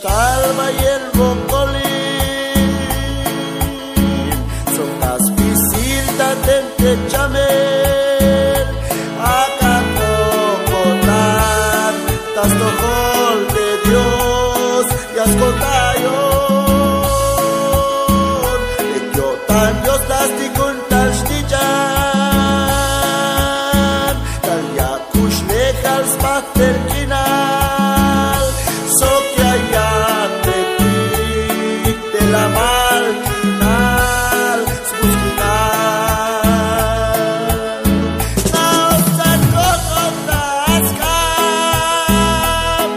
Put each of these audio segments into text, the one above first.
talba y el bocolín. Sotas visita tente chamel, acá tocotar, tas tojol de Dios, y ascoltayon, le yo tan Dios das ti con tal stillan, tal ya kush lejal spater kinal, so que allá te de la mal kinal, smuskinal. Now san kokotas kam,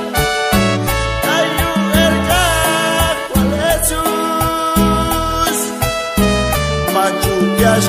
tayo ergak wal Jesus, machupias